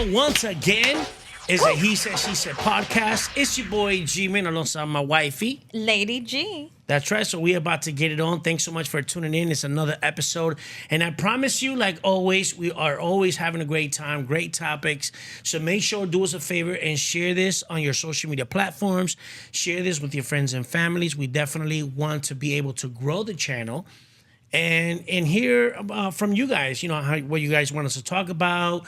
now once again is a He Said, She Said podcast. It's your boy G-Man alongside my wifey, Lady G. That's right. So we're about to get it on. Thanks so much for tuning in. It's another episode. And I promise you, like always, we are always having a great time, great topics. So make sure, do us a favor and share this on your social media platforms. Share this with your friends and families. We definitely want to be able to grow the channel and hear from you guys, what you guys want us to talk about.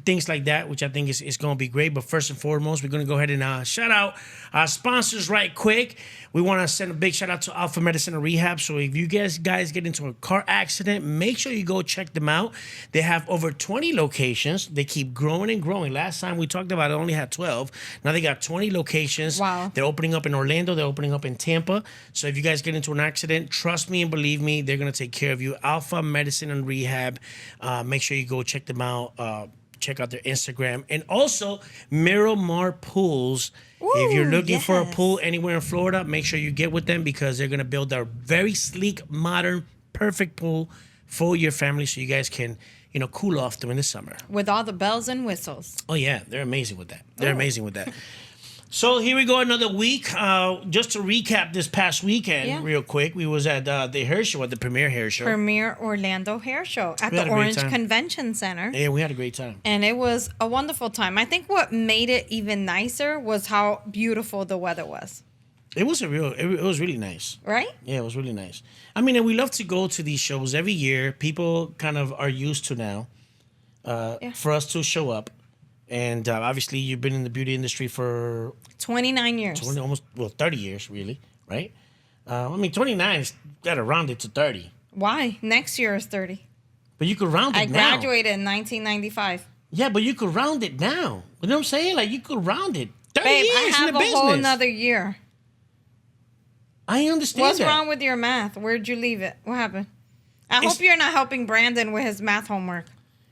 Things like that, which I think is going to be great. But first and foremost, we're going to go ahead and shout out our sponsors right quick. We want to send a big shout out to Alpha Medicine and Rehab. So if you guys get into a car accident, make sure you go check them out. They have over 20 locations. They keep growing and growing. Last time we talked about it, only had 12. Now they got 20 locations. Wow. They're opening up in Orlando. They're opening up in Tampa. So if you guys get into an accident, trust me and believe me, they're going to take care of you. Alpha Medicine and Rehab. Make sure you go check them out. Check out their Instagram. And also, Miramar Pools. Ooh, if you're looking for a yes. pool anywhere in Florida, make sure you get with them because they're going to build a very sleek, modern, perfect pool for your family so you guys can, cool off during the summer. With all the bells and whistles. Oh, yeah. They're amazing with that. They're amazing with that. So here we go, another week. Just to recap this past weekend real quick, we was at the hair show, at the Premier Hair Show. Premier Orlando Hair Show at the Orange Convention Center. Yeah, we had a great time. And it was a wonderful time. I think what made it even nicer was how beautiful the weather was. It was it was really nice. Right? Yeah, it was really nice. I mean, and we love to go to these shows every year. People kind of are used to now for us to show up. And obviously, you've been in the beauty industry for 29 years. 30 years, really, right? 29's got to round it to 30. Why? Next year is 30. But you could round it I now. graduated in 1995. Yeah, but you could round it now. You know what I'm saying? Like, you could round it. 30 Babe, years I have in the a business. whole nother year. I understand What's that. wrong with your math? Where'd you leave it? What happened? I It's- hope you're not helping Brandon with his math homework.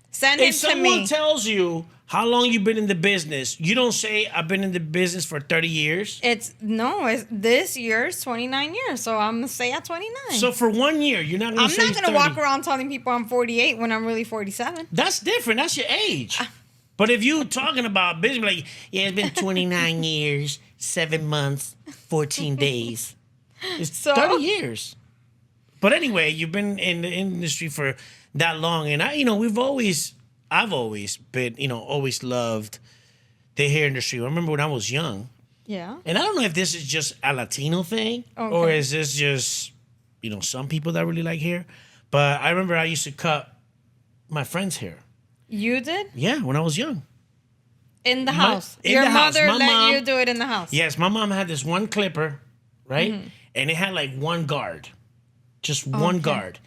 Send him If to someone me. tells you how long you've been in the business, you don't say, I've been in the business for 30 years. It's this year's 29 years, so I'm gonna say at 29. So for 1 year, you're not going to say I'm not gonna 30. walk around telling people I'm 48 when I'm really 47. That's different. That's your age. But if you talking about business, like, yeah, it's been 29 years, 7 months, 14 days. It's So- 30 years. But anyway, you've been in the industry for that long. And I've always been, always loved the hair industry. I remember when I was young. Yeah. And I don't know if this is just a Latino thing Okay. or is this just, some people that really like hair. But I remember I used to cut my friend's hair. You did? Yeah, when I was young. In the house. in Your the house. mother My let mom- you do it in the house. Yes, my mom had this one clipper, right? Mm-hmm. And it had like one guard. Just one guard.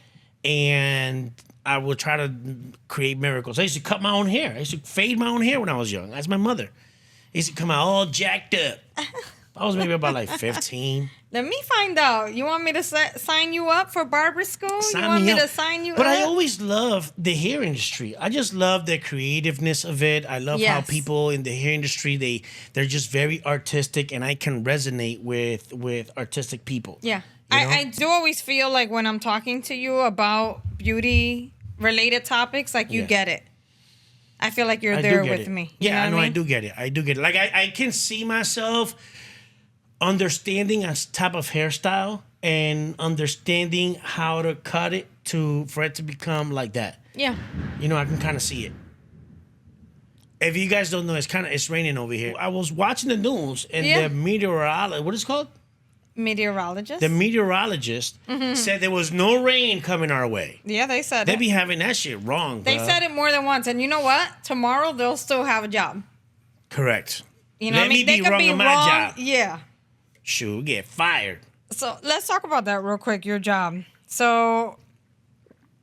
And I would try to create miracles. I used to cut my own hair. I used to fade my own hair when I was young. That's my mother. It used to come out all jacked up. I was maybe about like 15. Let me find out. You want me to sign you up for barber school? Sign you want me me up. to sign you But up? I always loved the hair industry. I just love the creativeness of it. I love how Yes. people in the hair industry, they're just very artistic, and I can resonate with artistic people. Yeah. You know? I do always feel like when I'm talking to you about beauty related topics, like you Yeah. get it. I feel like you're I there do get with it. me. Yeah, You know I what do get it. I do get it. Like I can see myself understanding a type of hairstyle and understanding how to cut it for it to become like that. Yeah. I can kind of see it. If you guys don't know, it's raining over here. I was watching the news and Yeah. the meteorologist, what is it called? Meteorologist. The meteorologist said there was no rain coming our way. Yeah, they said They it. be having that shit wrong, They bruh. said it more than once. And you know what? Tomorrow they'll still have a job. Correct. You know Let what I mean? me be wrong on my job. Yeah. Shoot, get fired. So let's talk about that real quick, your job. So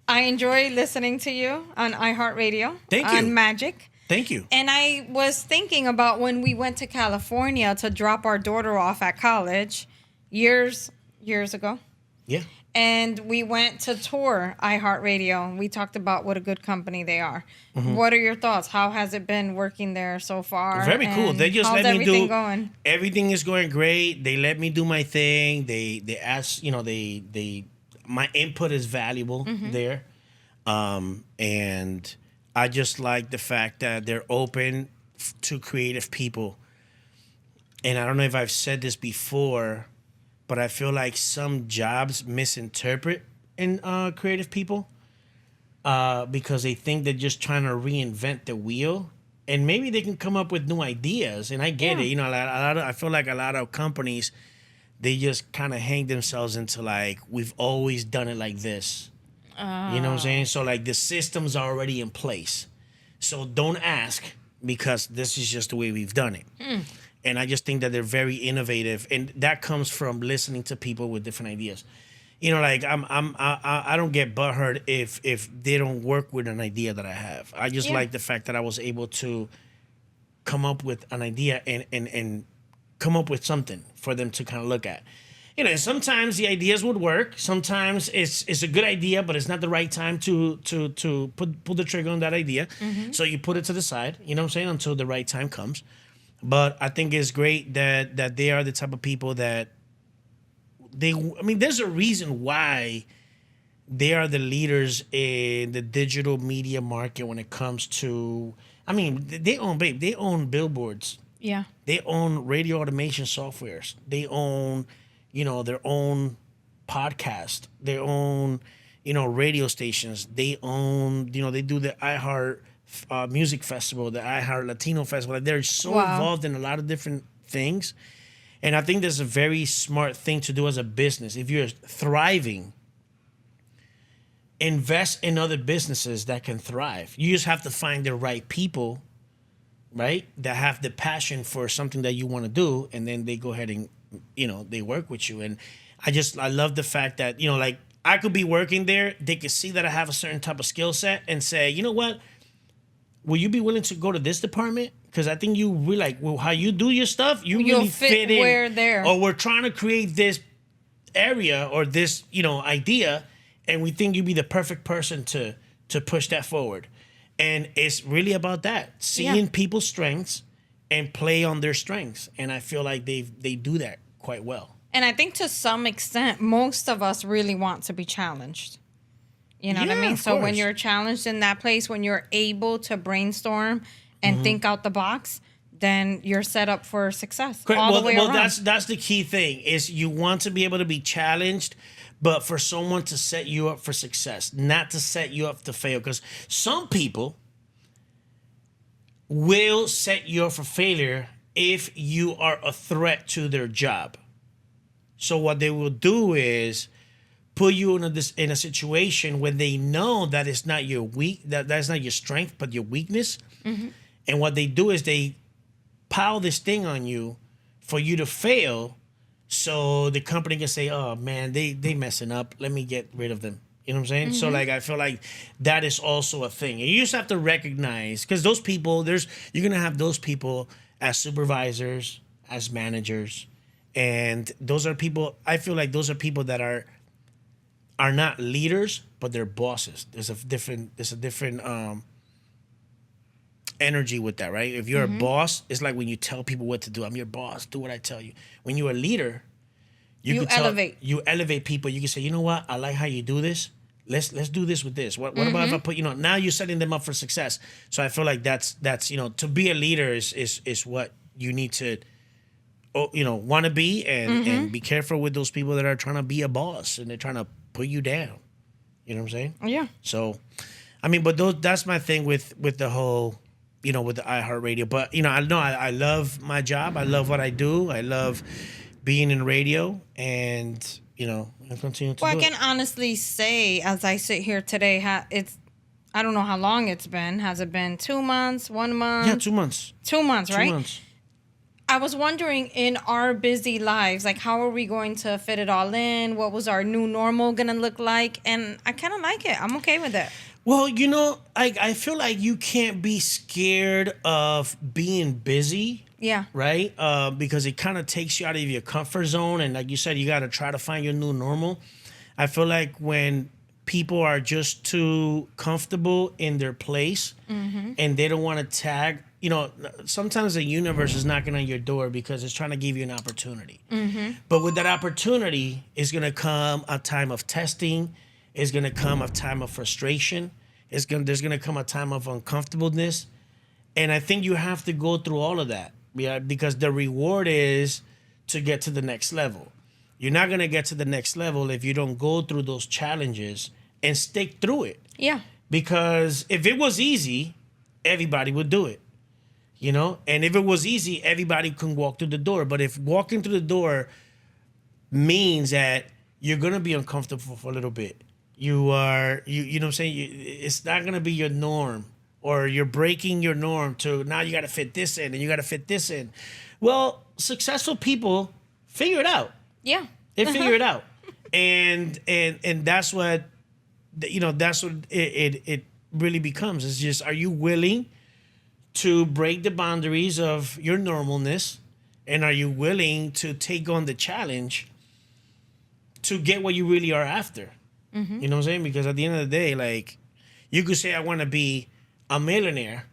I enjoy listening to you on iHeartRadio. Thank you. On Magic. Thank you. And I was thinking about when we went to California to drop our daughter off at college years ago. Yeah. And we went to tour iHeartRadio. We talked about what a good company they are. What are your thoughts? How has it been working there so far? Very cool. And They just how's let me everything do. going? Everything is going great. They let me do my thing. They ask, my input is valuable there, and I just like the fact that they're open to creative people. And I don't know if I've said this before, but I feel like some jobs misinterpret in creative people because they think they're just trying to reinvent the wheel. And maybe they can come up with new ideas. And I get it. You know, I feel like a lot of companies, they just kind of hang themselves into like, we've always done it like this. You know what I'm saying? So like the systems are already in place. So don't ask because this is just the way we've done it. And I just think that they're very innovative. And that comes from listening to people with different ideas. You know, like I don't get butthurt if they don't work with an idea that I have. I just like the fact that I was able to come up with an idea and come up with something for them to kind of look at. You know, sometimes the ideas would work. Sometimes it's a good idea, but it's not the right time to pull the trigger on that idea. So you put it to the side. You know what I'm saying? Until the right time comes. But I think it's great that they are the type of people that there's a reason why they are the leaders in the digital media market when it comes to, they own billboards. Yeah. They own radio automation softwares. They own, their own podcast. They own, radio stations. They own, they do the iHeart Music Festival, the iHeart Latino Festival. Like, they're so involved in a lot of different things. And I think that's a very smart thing to do as a business. If you're thriving, invest in other businesses that can thrive. You just have to find the right people, right, that have the passion for something that you want to do, and then they go ahead and, they work with you. And I love the fact that, like, I could be working there. They could see that I have a certain type of skill set and say, you know what? Will you be willing to go to this department? Because I think you really like how you do your stuff. You'll really fit in. Where there. Or we're trying to create this area or this, idea, and we think you'd be the perfect person to push that forward. And it's really about that, seeing people's strengths and play on their strengths. And I feel like they do that quite well. And I think to some extent, most of us really want to be challenged. You know what I mean? So when you're challenged in that place, when you're able to brainstorm and think out the box, then you're set up for success all the way around. That's the key thing is you want to be able to be challenged, but for someone to set you up for success, not to set you up to fail. Because some people will set you up for failure if you are a threat to their job. So what they will do is put you in a situation when they know that it's not your that's not your strength, but your weakness. And what they do is they pile this thing on you for you to fail, so the company can say, "Oh man, they messing up. Let me get rid of them." You know what I'm saying? So like, I feel like that is also a thing, and you just have to recognize, because those people, you're gonna have those people as supervisors, as managers, and those are people. I feel like those are people that are not leaders, but they're bosses. There's a different energy with that, right? If you're a boss, it's like when you tell people what to do. I'm your boss. Do what I tell you. When you're a leader, you elevate people. You can say, you know what? I like how you do this. Let's do this with this. What about if I put, now you're setting them up for success. So I feel like that's to be a leader is what you need to want to be, and be careful with those people that are trying to be a boss and they're trying to put you down. You know what I'm saying? Yeah. So, but that's my thing with the whole, with the iHeartRadio. But, I love my job. I love what I do. I love being in radio, and, I continue to do it. Well, I can honestly say, as I sit here today, I don't know how long it's been. Has it been 2 months, 1 month? Yeah, 2 months. 2 months, right? 2 months. I was wondering, in our busy lives, like, how are we going to fit it all in? What was our new normal going to look like? And I kind of like it. I'm okay with it. Well, I feel like you can't be scared of being busy. Yeah. Right? Because it kind of takes you out of your comfort zone. And like you said, you got to try to find your new normal. I feel like when people are just too comfortable in their place and they don't want to tag, sometimes the universe is knocking on your door because it's trying to give you an opportunity. But with that opportunity is going to come a time of testing. Is going to come a time of frustration. there's gonna come a time of uncomfortableness, and I think you have to go through all of that, yeah, because the reward is to get to the next level. You're not gonna get to the next level if you don't go through those challenges and stick through it. Yeah. Because if it was easy, everybody would do it. You know, and if it was easy, everybody can walk through the door. But if walking through the door means that you're gonna be uncomfortable for a little bit, you know what I'm saying? It's not gonna be your norm, or you're breaking your norm to now you gotta fit this in and you gotta fit this in. Well, successful people figure it out. Yeah. They figure it out, and that's what that's what it really becomes. It's just, are you willing to break the boundaries of your normalness, and are you willing to take on the challenge to get what you really are after? Mm-hmm. You know what I'm saying? Because at the end of the day, like, you could say I want to be a millionaire,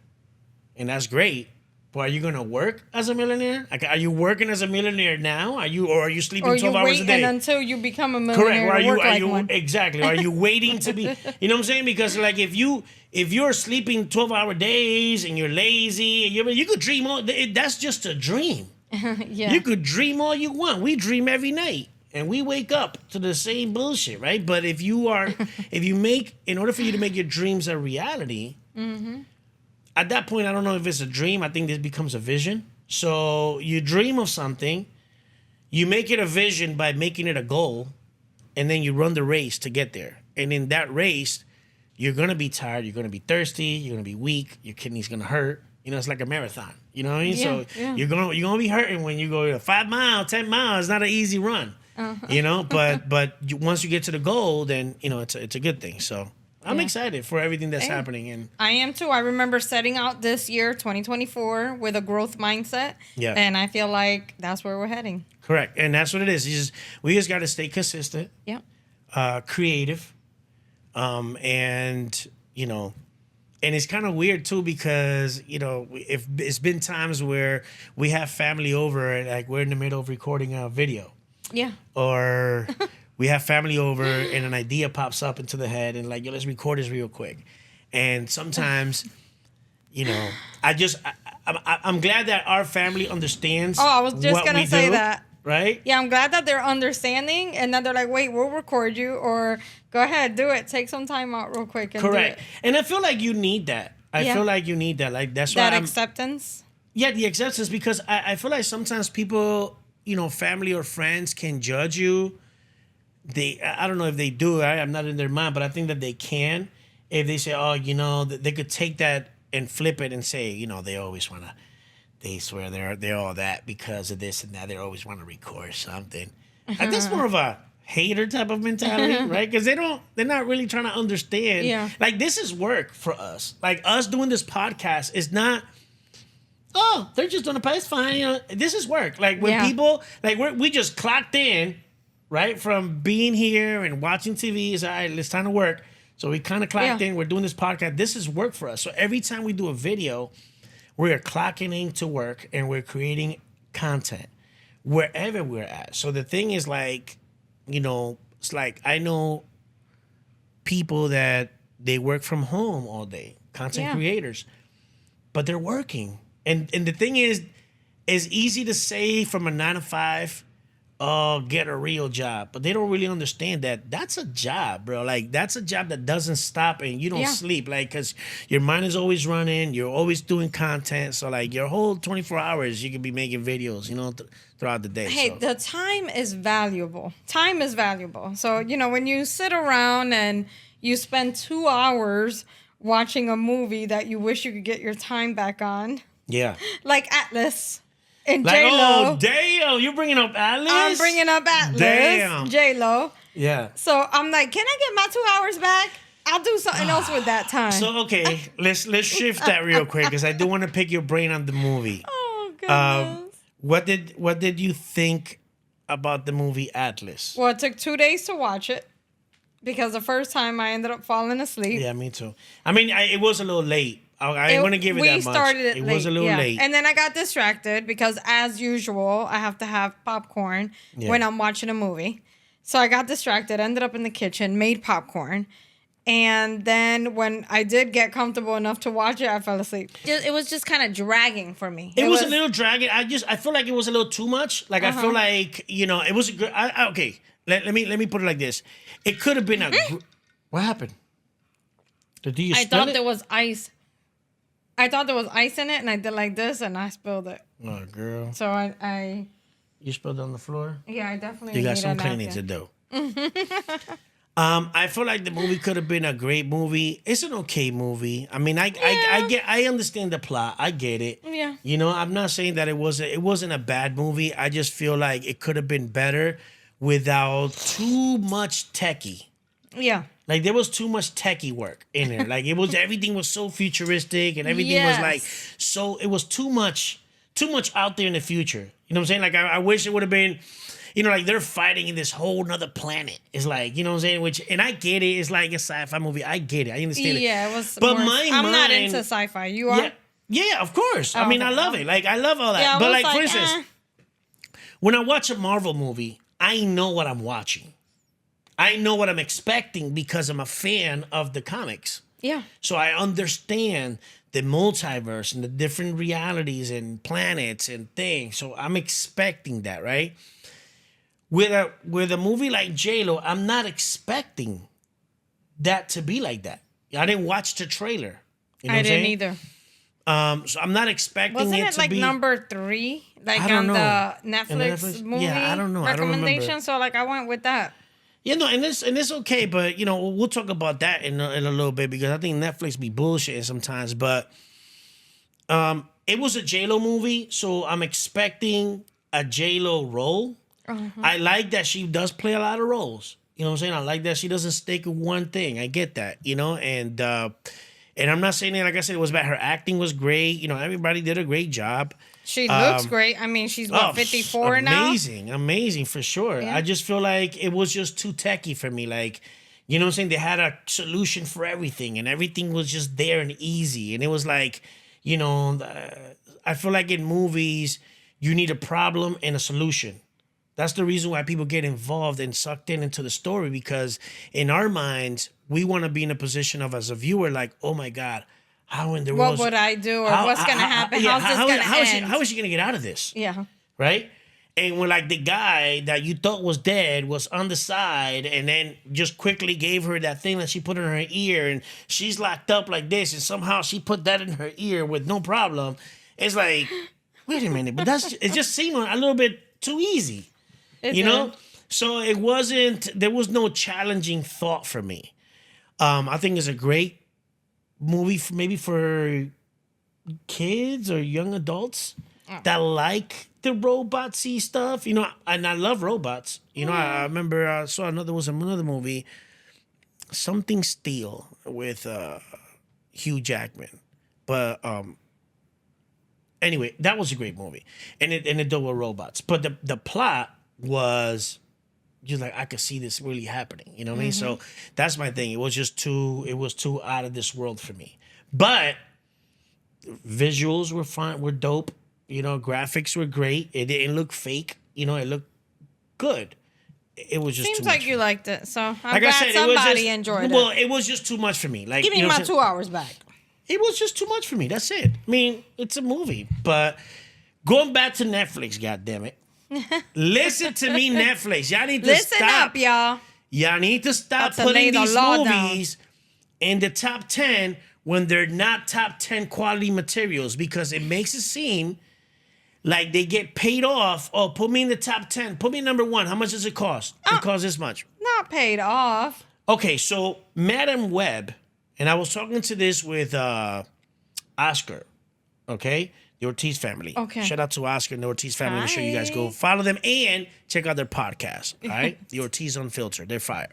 and that's great. But are you gonna work as a millionaire? Like, are you working as a millionaire now? Are you sleeping 12 hours a day? Until you become a millionaire. Correct. Or are you one. Exactly? Are you waiting to be? You know what I'm saying? Because like if you're sleeping 12-hour days and you're lazy, you could dream all. That's just a dream. Yeah. You could dream all you want. We dream every night, and we wake up to the same bullshit, right? But if you make, in order for you to make your dreams a reality. Mm-hmm. At that point, I don't know if it's a dream. I think this becomes a vision. So you dream of something, you make it a vision by making it a goal, and then you run the race to get there. And in that race, you're going to be tired, you're going to be thirsty, you're going to be weak, your kidney's going to hurt. You know, it's like a marathon. You know what I mean? Yeah, so you're going to be hurting when you go 5 miles, 10 miles. It's not an easy run. Uh-huh. You know, but once you get to the goal, then, you know, it's a good thing. So I'm excited for everything that's happening. And I am too. I remember setting out this year, 2024, with a growth mindset. Yeah. And I feel like that's where we're heading. Correct. And that's what it is. We just got to stay consistent. Yeah. Creative. And, you know, and it's kind of weird too, because, you know, if it's been times where we have family over and like we're in the middle of recording a video. Yeah. Or we have family over and an idea pops up into the head and like, yo, let's record this real quick. And sometimes, you know, I'm glad that our family understands. Oh, I was just going to say that. Right? Yeah, I'm glad that they're understanding and that they're like, wait, we'll record you, or go ahead, do it. Take some time out real quick and correct. Do it. And I feel like you need that. I feel like you need that. Like, that's why that acceptance? Yeah, the acceptance, because I feel like sometimes people, you know, family or friends can judge you. I don't know if they do. I'm not in their mind, but I think that they can. If they say, oh, you know, they could take that and flip it and say, you know, they always want to, they swear they're all that because of this and that. They always want to record something. I think that's more of a hater type of mentality, right? Because they're not really trying to understand. Yeah. Like, this is work for us. Like, us doing this podcast is not, oh, they're just doing a podcast. It's fine. You know, this is work. Like, when people, like, we just clocked in, right, from being here and watching TV. It's all right, it's time to work. So we kind of clocked in. We're doing this podcast. This is work for us. So every time we do a video, we're clocking in to work and we're creating content wherever we're at. So the thing is, like, you know, it's like I know people that they work from home all day, content creators, but they're working. And the thing is, it's easy to say from a 9 to 5, oh, get a real job. But they don't really understand that that's a job, bro. Like, that's a job that doesn't stop and you don't sleep. Like, because your mind is always running. You're always doing content. So, like, your whole 24 hours, you could be making videos, you know, throughout the day. Hey, the time is valuable. Time is valuable. So, you know, when you sit around and you spend 2 hours watching a movie that you wish you could get your time back on. Yeah. Like Atlas. And like, J-Lo. Oh, damn. You're bringing up Atlas? I'm bringing up Atlas. Damn. J-Lo. Yeah. So I'm like, can I get my 2 hours back? I'll do something else with that time. So, okay. Let's shift that real quick because I do want to pick your brain on the movie. Oh, goodness. What did you think about the movie Atlas? Well, it took 2 days to watch it because the first time I ended up falling asleep. Yeah, me too. I mean, it was a little late. I ain't going to give it that much. We started it late. Was a little late. And then I got distracted because, as usual, I have to have popcorn when I'm watching a movie. So I got distracted, ended up in the kitchen, made popcorn. And then when I did get comfortable enough to watch it, I fell asleep. It was just kind of dragging for me. It was a little dragging. I feel like it was a little too much. Like I feel like it was a good. Okay, let me put it like this. It could have been a. What happened? Did you I thought there was ice. I thought there was ice in it, and I did like this, and I spilled it. Oh, girl. So I You spilled it on the floor? Yeah, I definitely. You got some cleaning to do. I feel like the movie could have been a great movie. It's an okay movie. I mean, I understand the plot. I get it. Yeah. I'm not saying that it wasn't a bad movie. I just feel like it could have been better without too much techie. Yeah. Like there was too much techie work in there. Like everything was so futuristic and everything was like so it was too much out there in the future. You know what I'm saying? Like I wish it would have been, like they're fighting in this whole nother planet. It's like, you know what I'm saying? And I get it. It's like a sci-fi movie. I get it. I understand it. Yeah, it was. But I'm not into sci-fi. You are? Yeah, of course. I mean, I love it. Like I love all that. Yeah, but like for instance, when I watch a Marvel movie, I know what I'm watching. I know what I'm expecting because I'm a fan of the comics. Yeah. So I understand the multiverse and the different realities and planets and things. So I'm expecting that, right? With a movie like J-Lo, I'm not expecting that to be like that. I didn't watch the trailer. You know I didn't either. So I'm not expecting Wasn't it it to like be number 3? Like I don't on know. the Netflix movie I don't know. recommendation? So like I went with that. And it's okay, but we'll talk about that in a little bit because I think Netflix be bullshitting sometimes. But it was a J-Lo movie, so I'm expecting a J-Lo role. I like that she does play a lot of roles. You know what I'm saying? I like that she doesn't stick with one thing. I get that, and I'm not saying that, like I said, it was bad. Her acting was great. Everybody did a great job. She looks great. I mean, she's 54 now? Amazing for sure. Yeah. I just feel like it was just too techie for me. Like, you know what I'm saying? They had a solution for everything and everything was just there and easy. And it was like, I feel like in movies, you need a problem and a solution. That's the reason why people get involved and sucked into the story, because in our minds, we want to be in a position of, as a viewer, like, oh my God, how in the world? What would I do? Or what's going to happen? How's this going to end? How is she going to get out of this? Yeah. Right? And when like the guy that you thought was dead was on the side and then just quickly gave her that thing that she put in her ear and she's locked up like this and somehow she put that in her ear with no problem. It's like, wait a minute, but it just seemed a little bit too easy. So there was no challenging thought for me. I think it's a great movie maybe for kids or young adults that like the robotsy stuff, and I love robots. I remember I saw another movie, Something Steel with Hugh Jackman. But anyway, that was a great movie. And it dealt with robots. But the plot was just like, I could see this really happening. You know what I mean? So that's my thing. It was too out of this world for me. But visuals were fine, were dope. Graphics were great. It didn't look fake. It looked good. It was just seems too like much you liked it. So I'm glad somebody enjoyed it. Well, it was just too much for me. Like, give me my 2 hours back. It was just too much for me. That's it. I mean, it's a movie. But going back to Netflix, goddammit. Listen to me, Netflix. Y'all need to Listen stop. up, y'all. Y'all need to stop putting these movies in the top 10 when they're not top 10 quality materials, because it makes it seem like they get paid off. Oh, put me in the top 10. Put me number 1. How much does it cost? It costs this much. Not paid off. Okay, so Madam Web, and I was talking to this with Oscar, okay? The Ortiz family. Okay. Shout out to Oscar and the Ortiz family. Make sure you guys go follow them and check out their podcast, all right? The Ortiz Unfiltered. They're fire.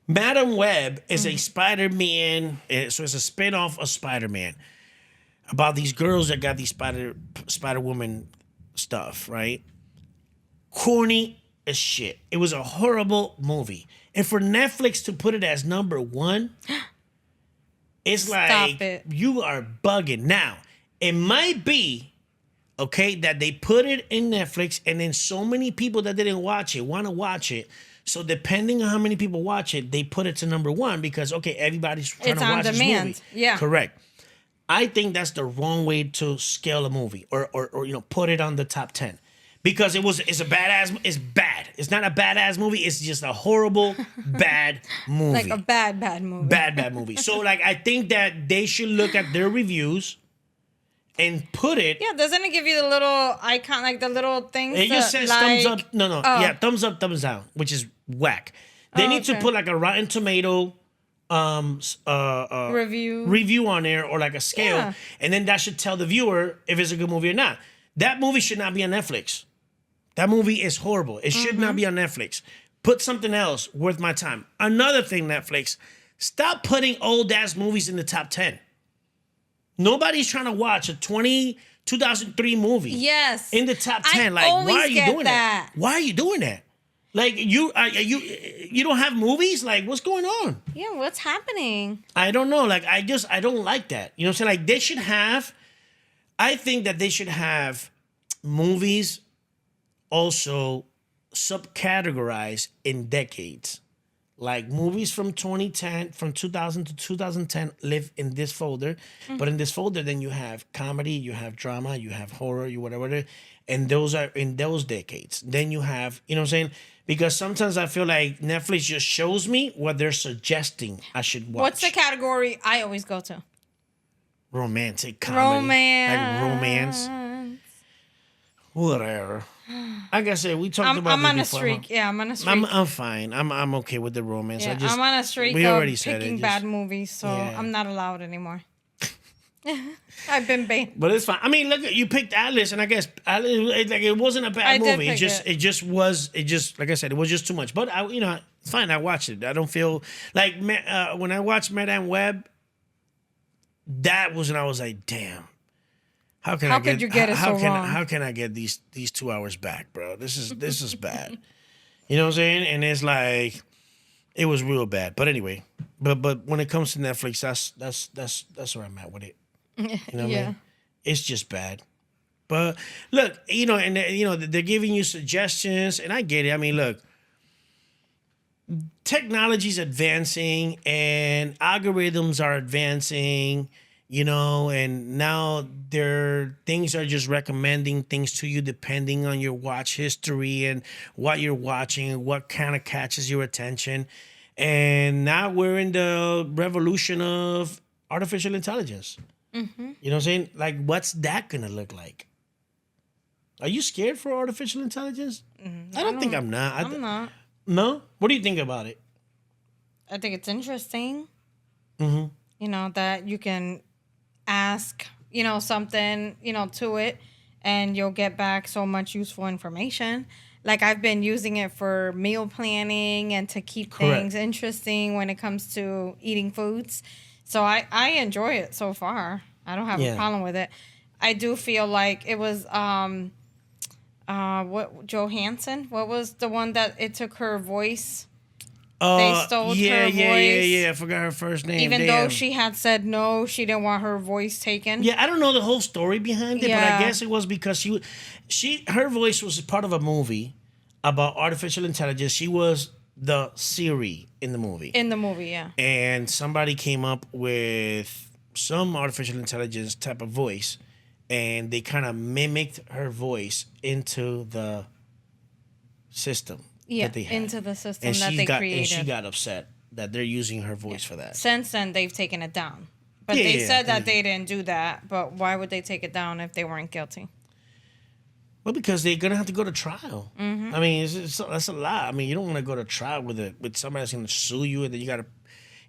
Madam Web is a Spider-Man, so it's a spin-off of Spider-Man about these girls that got these Spider-Woman stuff, right? Corny as shit. It was a horrible movie. And for Netflix to put it as number 1, it's like, you are bugging. Now, it might be, okay, that they put it in Netflix and then so many people that didn't watch it want to watch it. So depending on how many people watch it, they put it to number one because okay, everybody's trying It's to on watch demand. this movie. Yeah. Correct. I think that's the wrong way to scale a movie or put it on the top 10. Because it's it's bad. It's not a badass movie, it's just a horrible bad movie. Like a bad movie. Bad movie. So like I think that they should look at their reviews and put it. Yeah, doesn't it give you the little icon, like the little things? It just says like, thumbs up. No. Oh. Yeah, thumbs up, thumbs down, which is whack. They need to okay. put like a Rotten Tomato review on there or like a scale, Yeah. and then that should tell the viewer if it's a good movie or not. That movie should not be on Netflix. That movie is horrible. It should not be on Netflix. Put something else worth my time. Another thing, Netflix, stop putting old ass movies in the top 10. Nobody's trying to watch a 2003 movie. Yes. In the top 10. I Like, why are you get doing that? Why are you doing that? Like, you don't have movies? Like, what's going on? Yeah, what's happening? I don't know. Like, I don't like that. You know what I'm saying? Like, they should have, I think that they should have movies also subcategorized in decades. Like movies from 2010, from 2000 to 2010 live in this folder. But in this folder, then you have comedy, you have drama, you have horror, you whatever. And those are in those decades. Then you have, you know what I'm saying? Because sometimes I feel like Netflix just shows me what they're suggesting I should watch. What's the category I always go to? Romantic comedy. Romance. Like romance. Whatever. Like I said, we talked about I'm on a before. streak. Yeah, I'm on a streak. I'm fine. I'm okay with the romance. Yeah, I just, I'm on a streak we of already said picking it, bad movies, so Yeah. I'm not allowed anymore. I've been banned. But it's fine. I mean, look, you picked Atlas, and I guess Atlas, like it wasn't a bad I did movie. pick it. It just was. It just like I said, it was just too much. But it's fine. I watched it. I don't feel like when I watched Madame Web. That was when I was like, damn. How could you get it so wrong? How can I get these 2 hours back, bro? This is bad. You know what I'm saying? And it's like, it was real bad. But anyway, but when it comes to Netflix, that's where I'm at with it. You know what I mean? It's just bad. But look, and they're giving you suggestions, and I get it. I mean, look, technology's advancing and algorithms are advancing. And now things are just recommending things to you depending on your watch history and what you're watching and what kind of catches your attention. And now we're in the revolution of artificial intelligence. Mm-hmm. You know what I'm saying? Like, what's that going to look like? Are you scared for artificial intelligence? I don't think I'm not. I'm not. No? What do you think about it? I think it's interesting. Mm-hmm. That you can ask, something, to it, and you'll get back so much useful information. Like, I've been using it for meal planning and to keep things interesting when it comes to eating foods. So I enjoy it so far. I don't have a problem with it. I do feel like it was Johansson? What was the one that it took her voice? They stole her voice. Yeah. I forgot her first name. Even though she had said no, she didn't want her voice taken. Yeah, I don't know the whole story behind it, but Yeah. I guess it was because her voice was part of a movie about artificial intelligence. She was the Siri in the movie. In the movie, yeah. And somebody came up with some artificial intelligence type of voice, and they kind of mimicked her voice into the system. Yeah, that they had. into the system And that she they got created. and she got upset that they're using her voice for that. Since then, they've taken it down. But Yeah, they yeah, said that yeah. they didn't do that. But why would they take it down if they weren't guilty? Well, because they're gonna have to go to trial. I mean, that's a lot. I mean, you don't want to go to trial with somebody that's gonna sue you, and then you gotta,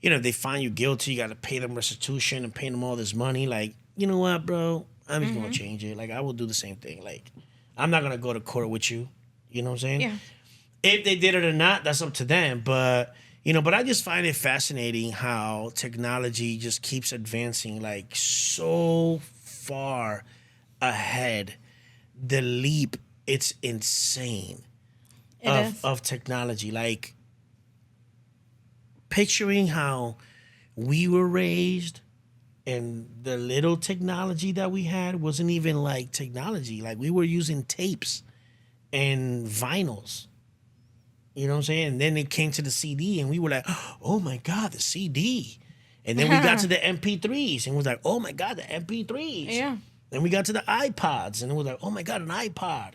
if they find you guilty, you gotta pay them restitution and pay them all this money. Like, you know what, bro? I'm just gonna change it. Like, I will do the same thing. Like, I'm not gonna go to court with you. You know what I'm saying? Yeah. If they did it or not, that's up to them. But but I just find it fascinating how technology just keeps advancing like so far ahead. The leap, it's insane. It is. Of technology. Like, picturing how we were raised and the little technology that we had wasn't even like technology. Like, we were using tapes and vinyls. You know what I'm saying? And then it came to the CD, and we were like, oh my God, the CD. And then we got to the MP3s, and it was like, oh my God, the MP3s. Yeah. Then we got to the iPods, and it was like, oh my God, an iPod.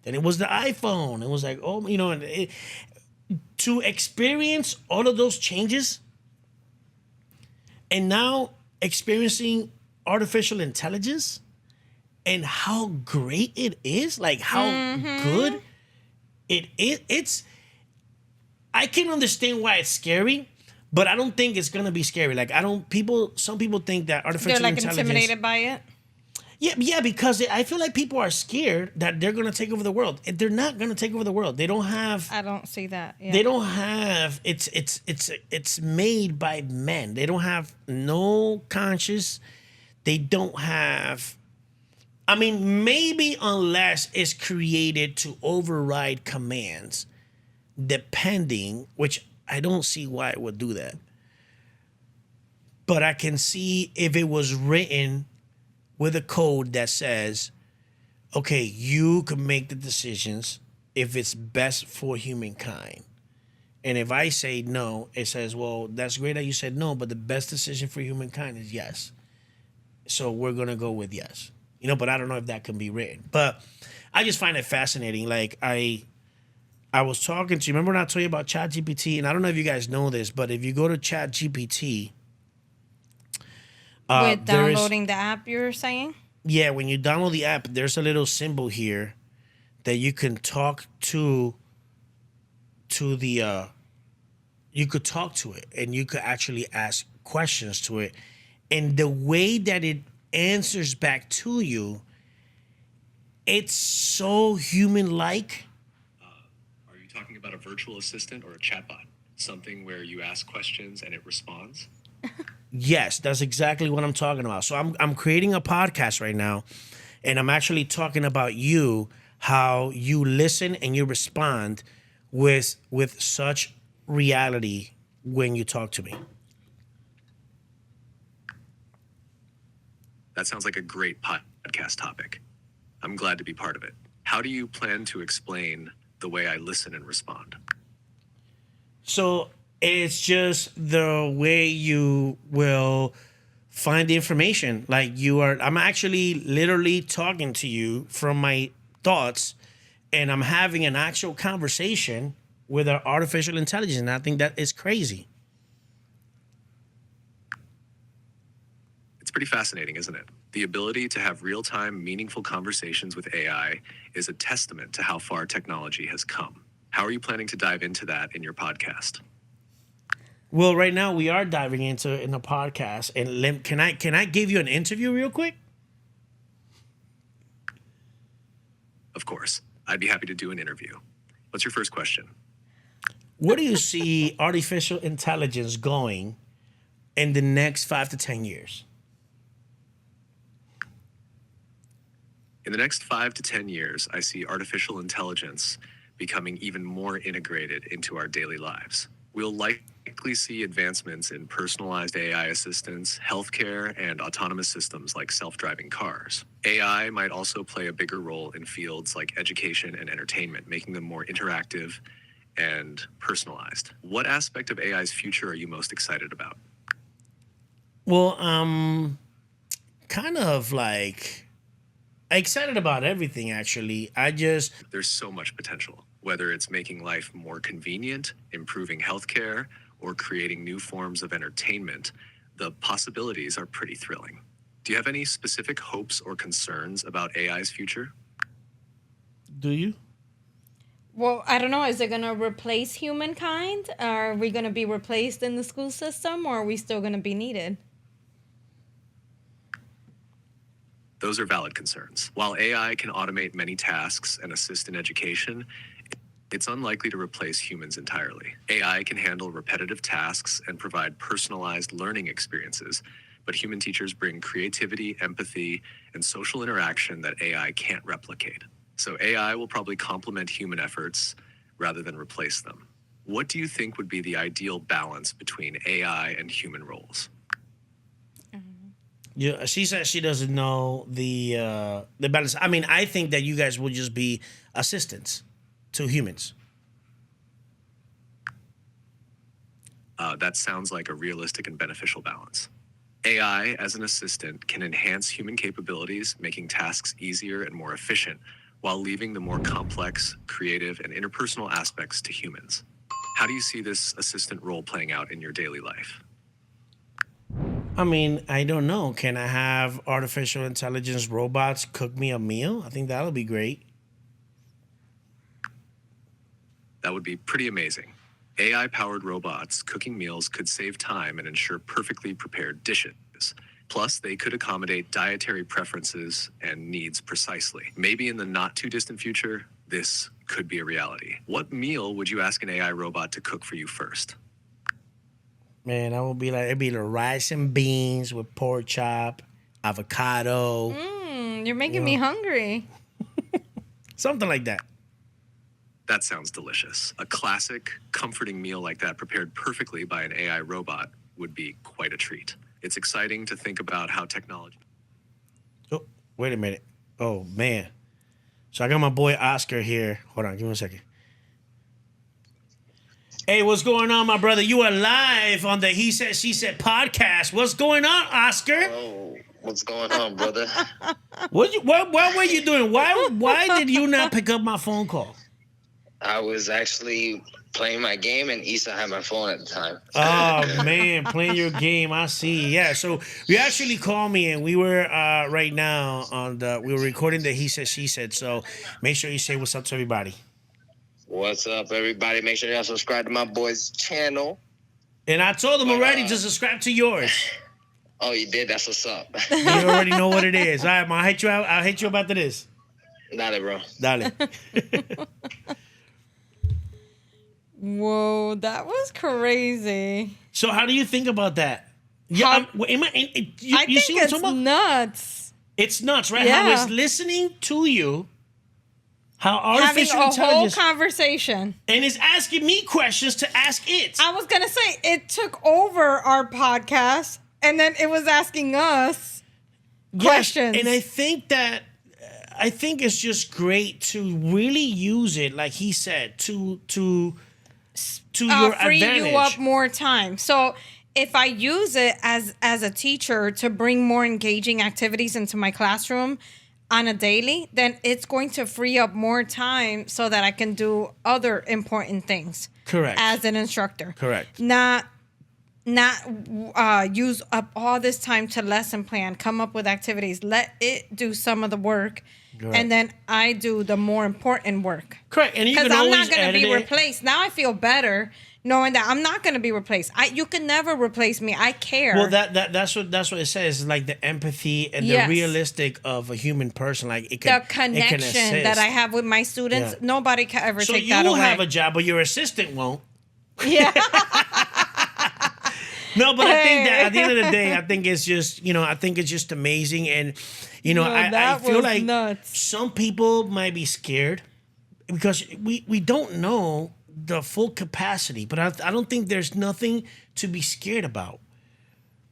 Then it was the iPhone. It was like, oh, you know, to experience all of those changes, and now experiencing artificial intelligence and how great it is, like how good it is. I can understand why it's scary, but I don't think it's gonna be scary. Like some people think that artificial They're like intelligence, intimidated by it. yeah, because I feel like people are scared that they're gonna take over the world. They're not gonna take over the world. They don't have. I don't see that. Yeah. They don't have. It's made by men. They don't have no conscience. They don't have. I mean, maybe unless it's created to override commands, depending, which I don't see why it would do that. But I can see if it was written with a code that says, okay, you can make the decisions if it's best for humankind. And if I say no, it says, well, that's great that you said no, but the best decision for humankind is yes. So we're going to go with yes. You know, but I don't know if that can be written. But I just find it fascinating. Like, I was talking to you. Remember when I told you about ChatGPT? And I don't know if you guys know this, but if you go to ChatGPT, with downloading the app, you're saying? Yeah, when you download the app, there's a little symbol here that you can talk to the you could talk to it, and you could actually ask questions to it. And the way that it answers back to you, it's so human-like. Are you talking about a virtual assistant or a chatbot? Something where you ask questions and it responds? Yes, that's exactly what I'm talking about. So I'm creating a podcast right now, and I'm actually talking about you, how you listen and you respond with such reality when you talk to me. That sounds like a great podcast topic. I'm glad to be part of it. How do you plan to explain the way I listen and respond? So it's just the way you will find the information. Like I'm actually literally talking to you from my thoughts, and I'm having an actual conversation with our artificial intelligence. And I think that is crazy. It's pretty fascinating, isn't it? The ability to have real-time, meaningful conversations with AI is a testament to how far technology has come. How are you planning to dive into that in your podcast? Well, right now we are diving into it in the podcast. And can I give you an interview real quick? Of course. I'd be happy to do an interview. What's your first question? Where do you see artificial intelligence going in the next 5 to 10 years? In the next 5 to 10 years, I see artificial intelligence becoming even more integrated into our daily lives. We'll likely see advancements in personalized AI assistants, healthcare, and autonomous systems like self-driving cars. AI might also play a bigger role in fields like education and entertainment, making them more interactive and personalized. What aspect of AI's future are you most excited about? Well, kind of like excited about everything, actually. There's so much potential, whether it's making life more convenient, improving healthcare, or creating new forms of entertainment. The possibilities are pretty thrilling. Do you have any specific hopes or concerns about AI's future? Do you? Well, I don't know. Is it going to replace humankind? Are we going to be replaced in the school system, or are we still going to be needed? Those are valid concerns. While AI can automate many tasks and assist in education, it's unlikely to replace humans entirely. AI can handle repetitive tasks and provide personalized learning experiences, but human teachers bring creativity, empathy, and social interaction that AI can't replicate. So AI will probably complement human efforts rather than replace them. What do you think would be the ideal balance between AI and human roles? Yeah, she says she doesn't know the balance. I mean, I think that you guys will just be assistants to humans. That sounds like a realistic and beneficial balance. AI as an assistant can enhance human capabilities, making tasks easier and more efficient, while leaving the more complex, creative, and interpersonal aspects to humans. How do you see this assistant role playing out in your daily life? I mean, I don't know. Can I have artificial intelligence robots cook me a meal? I think that'll be great. That would be pretty amazing. AI-powered robots cooking meals could save time and ensure perfectly prepared dishes. Plus, they could accommodate dietary preferences and needs precisely. Maybe in the not-too-distant future, this could be a reality. What meal would you ask an AI robot to cook for you first? Man, that would be like, it'd be the rice and beans with pork chop, avocado, You're making me hungry. something like that. That sounds delicious. A classic, comforting meal like that prepared perfectly by an AI robot would be quite a treat. It's exciting to think about how technology... Oh, wait a minute. Oh, man. So I got my boy Oscar here. Hold on, give me a second. Hey, what's going on, my brother? You are live on the He Said, She Said podcast. What's going on, Oscar? Oh, what's going on, brother? What were you doing? Why did you not pick up my phone call? I was actually playing my game, and Issa had my phone at the time. Oh, man, playing your game. I see. Yeah, so you actually called me, and we were right now we were recording the He Said, She Said. So make sure you say what's up to everybody. What's up, everybody? Make sure y'all subscribe to my boy's channel. And I told them already to subscribe to yours. Oh, you did? That's what's up. You already know what it is. All right, man, I'll hit you up after this. Dale, bro. Dale. Whoa, that was crazy. So how do you think about that? Yeah, I you think see what I'm it's talking about? nuts. It's nuts, right? Yeah. How it's listening to you, how Having artificial a whole intelligence, conversation. and it's asking me questions to ask it. I was going to say, it took over our podcast, and then it was asking us questions. And I think it's just great to really use it, like he said, to your free advantage. you up more time. So if I use it as a teacher to bring more engaging activities into my classroom on a daily, then it's going to free up more time so that I can do other important things. Correct. As an instructor. Correct. Not use up all this time to lesson plan, come up with activities, let it do some of the work. Correct. And then I do the more important work. Correct. And you because can I'm always not going to be edit it. replaced. Now I feel better knowing that I'm not going to be replaced. You can never replace me. I care. Well, that's what it says. It's like the empathy and Yes. the realistic of a human person. Like the it can connection assist. that I have with my students, Yeah. nobody can ever So take you that will away. have a job, but your assistant won't. Yeah. No, but I think that at the end of the day, I think it's just amazing, and I feel was like nuts. some people might be scared because we don't know the full capacity, but I don't think there's nothing to be scared about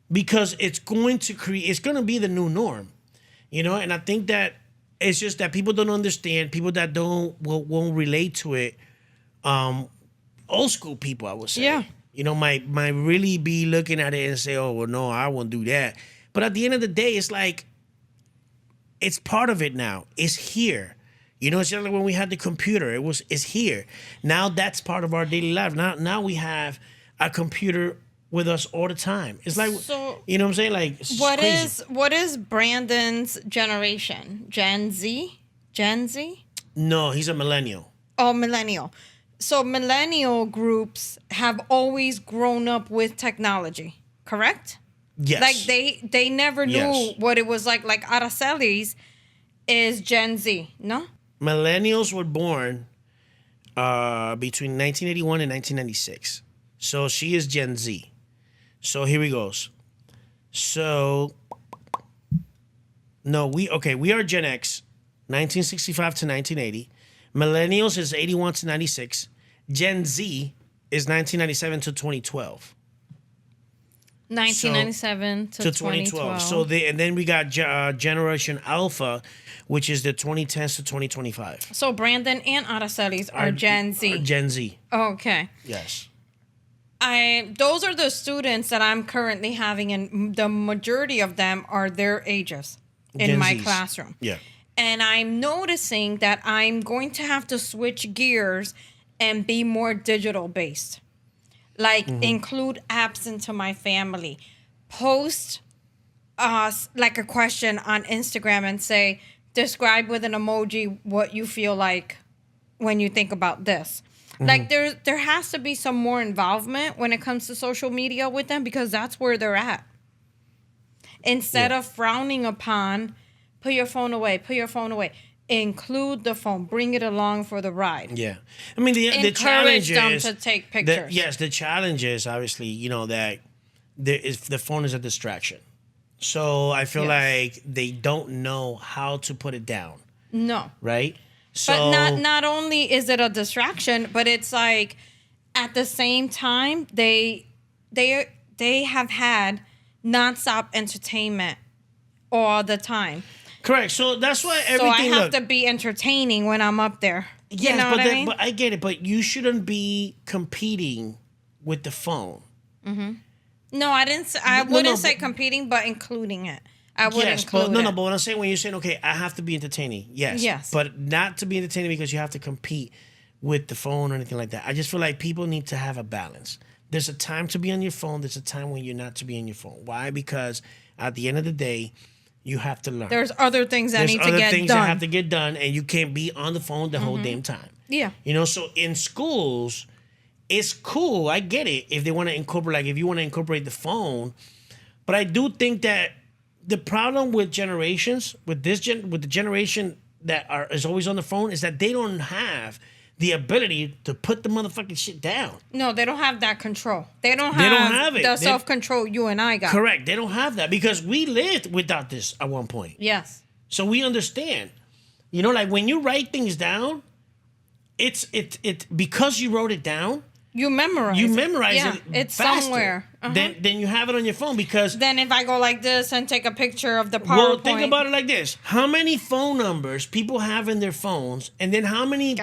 because it's going to be the new norm, and I think that it's just that people don't understand, people that won't relate to it, old school people, I would say. Yeah. Might really be looking at it and say, oh, well, no, I won't do that. But at the end of the day, it's like, it's part of it now. It's here. It's just like when we had the computer. It's here. Now that's part of our daily life. Now we have a computer with us all the time. It's like, So, you know what I'm saying? Like, it's crazy. what is Brandon's generation? Gen Z? No, he's a millennial. Oh, millennial. So millennial groups have always grown up with technology, correct? Yes. Like they never knew Yes. what it was like. Like Araceli's is Gen Z, no? Millennials were born between 1981 and 1996. So she is Gen Z. So here we goes. So we are Gen X, 1965 to 1980. Millennials is 81 to 96. Gen Z is 1997 to 2012. 1997 to 2012. So and then we got Generation Alpha, which is the 2010s to 2025. So Brandon and Araceli's are Gen Z. Gen Z. Okay. Yes. those are the students that I'm currently having, and the majority of them are their ages in Gen my Zs. classroom. Yeah. And I'm noticing that I'm going to have to switch gears and be more digital based. Like include apps into my family. Post like a question on Instagram and say, describe with an emoji what you feel like when you think about this. Like there has to be some more involvement when it comes to social media with them, because that's where they're at. Instead of frowning upon, put your phone away, include the phone, bring it along for the ride. Yeah. I mean, the Encourage challenge them is... to take pictures. Yes, the challenge is obviously, that the phone is a distraction. So I feel like they don't know how to put it down. No. Right? So, But not only is it a distraction, but it's like at the same time they have had nonstop entertainment all the time. correct. So that's why So everything... I have to be entertaining when I'm up there. Yes, You know but what I mean? but I get it. But you shouldn't be competing with the phone. No, I didn't. I No, wouldn't no, say but- competing, but including it. I would Yes, include but no, it. no. But when I'm saying, when you're saying, okay, I have to be entertaining. Yes. Yes. But not to be entertaining because you have to compete with the phone or anything like that. I just feel like people need to have a balance. There's a time to be on your phone. There's a time when you're not to be on your phone. Why? Because at the end of the day, you have to learn. There's other things that There's need to other get things done. that have to get done, and you can't be on the phone the whole damn time. Yeah. So in schools, it's cool. I get it if they want to incorporate, like if you want to incorporate the phone, but I do think that the problem with generations, with the generation that is always on the phone, is that they don't have the ability to put the motherfucking shit down. No, they don't have that control. They don't They have, don't have it. the self-control you and I got. Correct. They don't have that because we lived without this at one point. Yes. So we understand. Like when you write things down, it's because you wrote it down. You memorize it. It's faster somewhere. than you have it on your phone because... Then if I go like this and take a picture of the PowerPoint. Well, think about it like this. How many phone numbers people have in their phones, and then how many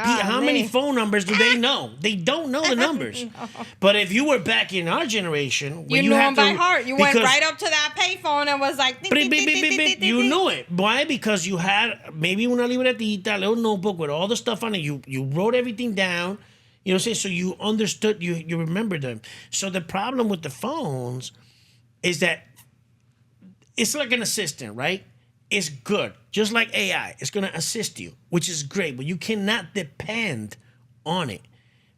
phone numbers do they know? They don't know the numbers. No. But if you were back in our generation... You knew them by heart. You went right up to that payphone and was like... You knew it. Why? Because you had maybe una libretita, a little notebook with all the stuff on it. You wrote everything down. You know what I'm saying? So you understood, you remembered them. So the problem with the phones is that it's like an assistant, right? It's good. Just like AI. It's going to assist you, which is great. But you cannot depend on it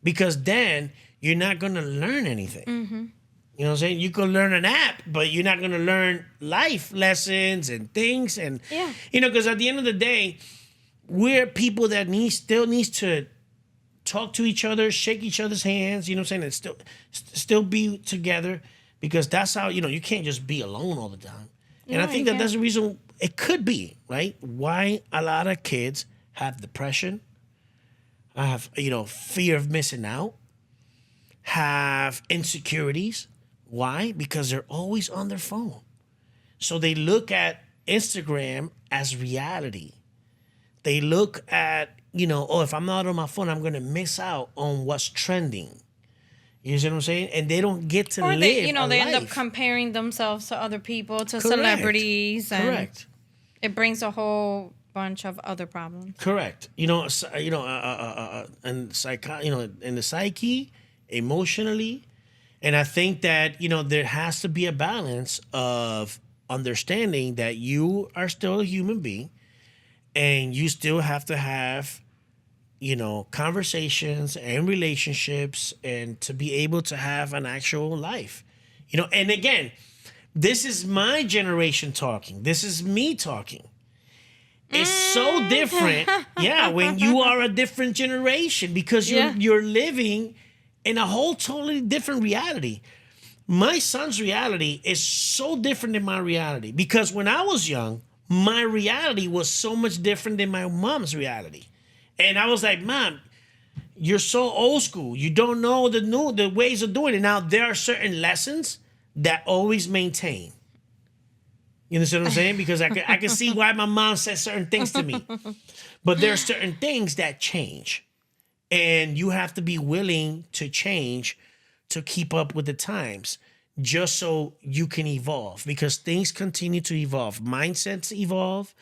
because then you're not going to learn anything. You know what I'm saying? You can learn an app, but you're not going to learn life lessons and things. And, because at the end of the day, we're people that still needs to talk to each other, shake each other's hands, you know what I'm saying, and still be together because that's how, you can't just be alone all the time. And I think that's the reason it could be, right? Why a lot of kids have depression, have, fear of missing out, have insecurities. Why? Because they're always on their phone. So they look at Instagram as reality. They look at, if I'm not on my phone, I'm going to miss out on what's trending. You see what I'm saying? And they don't get to live they a end up life. comparing themselves to other people, to Correct. celebrities. And Correct. It brings a whole bunch of other problems. Correct. And in the psyche, emotionally. And I think that, there has to be a balance of understanding that you are still a human being and you still have to have, conversations and relationships and to be able to have an actual life. And again, this is my generation talking. This is me talking. It's so different. Yeah, when you are a different generation because you're living in a whole totally different reality. My son's reality is so different than my reality because when I was young, my reality was so much different than my mom's reality. And I was like, Mom, you're so old school. You don't know the ways of doing it. Now, there are certain lessons that always maintain. You understand what I'm saying? Because I can see why my mom says certain things to me. But there are certain things that change. And you have to be willing to change to keep up with the times, just so you can evolve, because things continue to evolve. Mindsets evolve,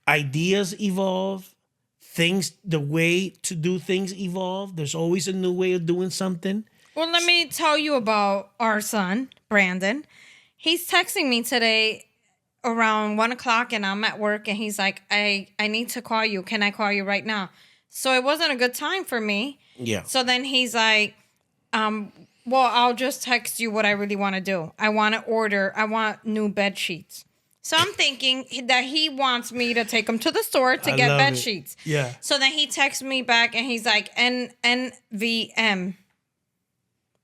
ideas evolve, things, the way to do things evolve. There's always a new way of doing something. Well, let me tell you about our son, Brandon. He's texting me today around 1:00, and I'm at work, and he's like, I need to call you. Can I call you right now? So it wasn't a good time for me. Yeah. So then he's like, well, I'll just text you what I really want to do. I want new bed sheets. So I'm thinking that he wants me to take him to the store to get bed sheets. Yeah. So then he texts me back, and he's like, NVM.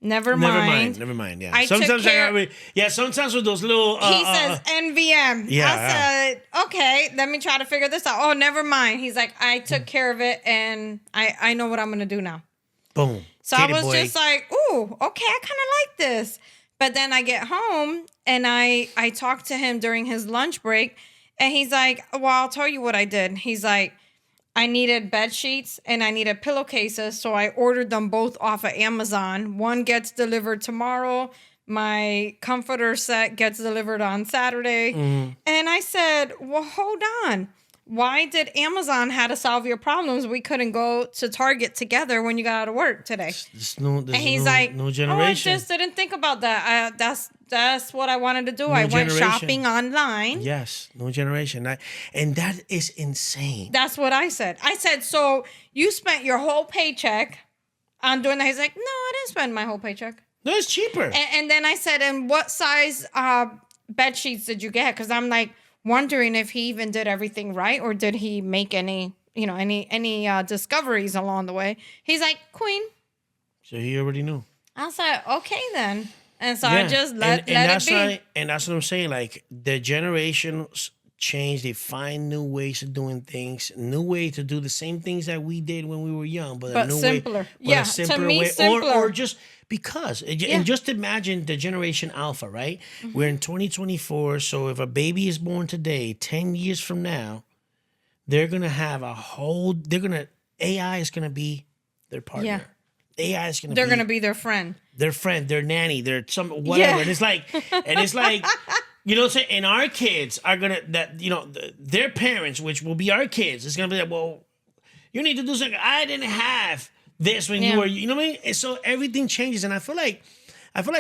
Never mind. Yeah. Sometimes with those little. He says NVM. Yeah. I said, okay, let me try to figure this out. Oh, never mind. He's like, I took care of it, and I know what I'm gonna do now. Boom. So I was just like, ooh, okay, I kind of like this. But then I get home, and I talked to him during his lunch break, and he's like, well, I'll tell you what I did. He's like, I needed bed sheets and I needed pillowcases, so I ordered them both off of Amazon. One gets delivered tomorrow. My comforter set gets delivered on Saturday. And I said, well, hold on. Why did Amazon have to solve your problems? We couldn't go to Target together when you got out of work today. And he's like, no generation. Oh, I just didn't think about that. That's what I wanted to do. I went shopping online. Yes, no generation. And that is insane. That's what I said. I said, so you spent your whole paycheck on doing that? He's like, no, I didn't spend my whole paycheck. No, it's cheaper. And then I said, and what size bed sheets did you get? Because I'm like wondering if he even did everything right, or did he make any discoveries along the way. He's like, queen. So he already knew. I was like, okay then. And so I just let it be. And that's what I'm saying. Like, the generations change. They find new ways of doing things, new way to do the same things that we did when we were young, but a new simpler. way. Yeah, to me, simpler. Or just because. And just imagine the generation Alpha, right? We're in 2024. So if a baby is born today, 10 years from now, they're going to have AI is going to be their partner. Yeah. AI is going to They're going to be their friend. Their friend, their nanny, their some whatever. Yeah. And it's like, you know what I'm saying? And our kids are gonna their parents, which will be our kids, is gonna be like, well, you need to do something. I didn't have this when you were, you know what I mean? And so everything changes, and I feel like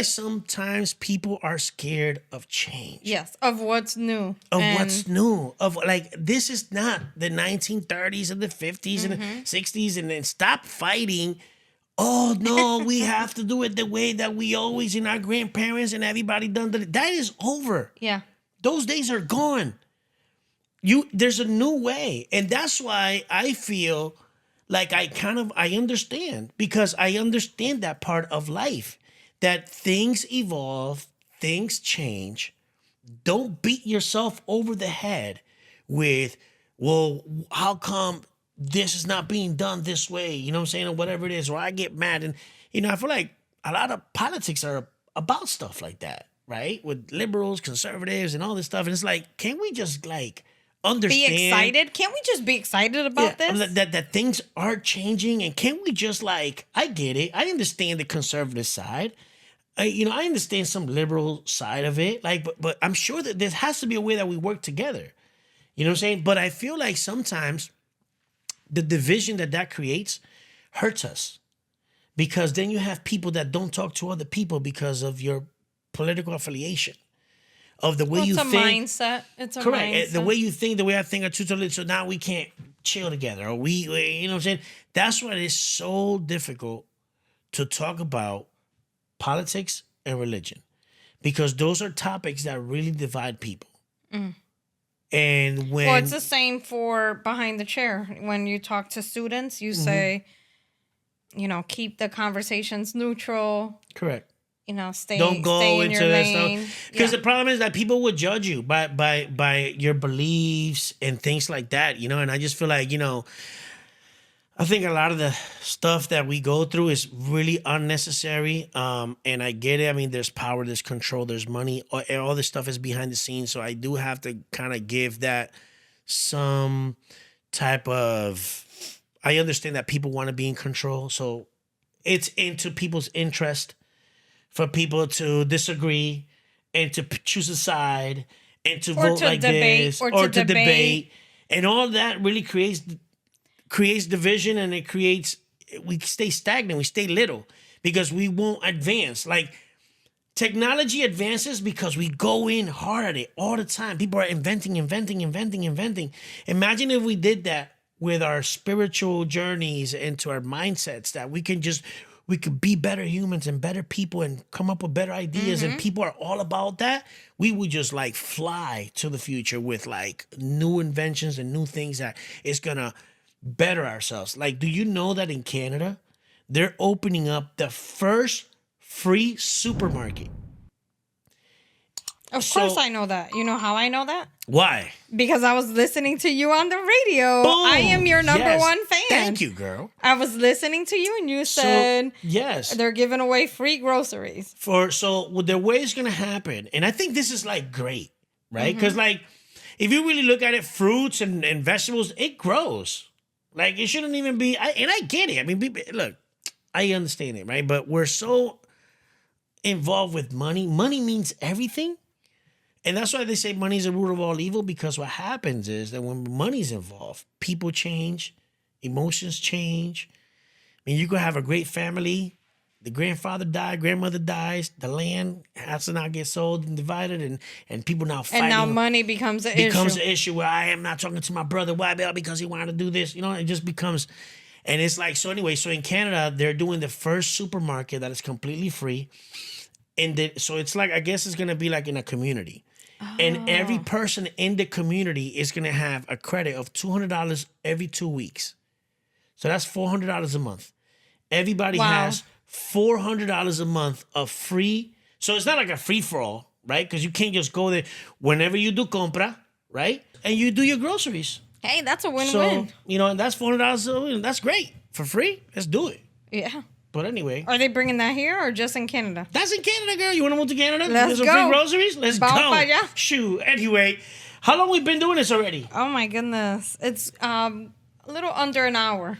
sometimes people are scared of change. Yes, of what's new. What's new. Of like, this is not the 1930s and the 50s and the 60s, and then stop fighting. Oh, no, we have to do it the way that we always, and our grandparents and everybody done it. That is over. Yeah. Those days are gone. There's a new way. And that's why I feel like I understand, because I understand that part of life, that things evolve, things change. Don't beat yourself over the head with, well, how come this is not being done this way, you know what I'm saying, or whatever it is, or I get mad. And, I feel like a lot of politics are about stuff like that, right? With liberals, conservatives, and all this stuff. And it's like, can't we just, like, understand? Be excited? Can't we just be excited about this? That things are changing, and can't we just, like, I get it. I understand the conservative side. I understand some liberal side of it. Like, but I'm sure that there has to be a way that we work together. You know what I'm saying? But I feel like sometimes the division that creates hurts us, because then you have people that don't talk to other people because of your political affiliation, of the way you think. It's a mindset. It's a correct. mindset. The way you think, the way I think are two totally. So now we can't chill together, or you know what I'm saying? That's why it is so difficult to talk about politics and religion, because those are topics that really divide people. And when it's the same for behind the chair. When you talk to students, you say, keep the conversations neutral. Correct. Don't go into that lane. stuff. Because the problem is that people would judge you by your beliefs and things like that, and I just feel like, I think a lot of the stuff that we go through is really unnecessary. And I get it. I mean, there's power, there's control, there's money. All this stuff is behind the scenes. So I do have to kind of give that some type of... I understand that people want to be in control. So it's into people's interest for people to disagree and to choose a side and to Or vote to like debate, this or or to to debate. And all that really creates division, and we stay stagnant, we stay little because we won't advance. Like technology advances because we go in hard at it all the time. People are inventing. Imagine if we did that with our spiritual journeys into our mindsets, that we could be better humans and better people and come up with better ideas, and people are all about that. We would just like fly to the future with like new inventions and new things that is gonna better ourselves. Like, do you know that in Canada, they're opening up the first free supermarket? Of course I know that. You know how I know that? Why? Because I was listening to you on the radio. Boom. I am your number Yes. one fan. Thank you, girl. I was listening to you and you said yes, they're giving away free groceries. so the way it's gonna happen, and I think this is like great, right? Because like if you really look at it, fruits and vegetables, it grows. Like it shouldn't even be. And I get it. I mean, look, I understand it, right? But we're so involved with money. Money means everything. And that's why they say money is the root of all evil, because what happens is that when money's involved, people change, emotions change. I mean, you could have a great family. The grandfather died, grandmother dies, the land has to now get sold and divided, and people now fighting. And now money becomes an issue. Where I am not talking to my brother. Why? Because he wanted to do this. You know, it just becomes, and it's like, so anyway, so in Canada, they're doing the first supermarket that is completely free. And so it's like, I guess it's going to be like in a community. And every person in the community is going to have a credit of $200 every 2 weeks. So that's $400 a month. Everybody has $400 a month of free. So it's not like a free-for-all, right? Because you can't just go there whenever you do compra, right? And you do your groceries. Hey, that's a win-win. So, you know, and that's $400. That's great. For free, let's do it. Yeah. But anyway. Are they bringing that here or just in Canada? That's in Canada, girl. You want to move to Canada? Let's Get some go. free groceries? Let's Vamos go. para allá. Shoot. Anyway, how long we been doing this already? Oh, my goodness. It's a little under an hour.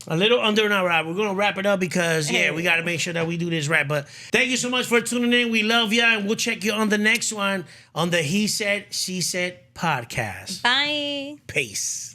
A little under an hour. We're going to wrap it up because, we got to make sure that we do this right. But thank you so much for tuning in. We love you, and we'll check you on the next one on the He Said, She Said podcast. Bye. Peace.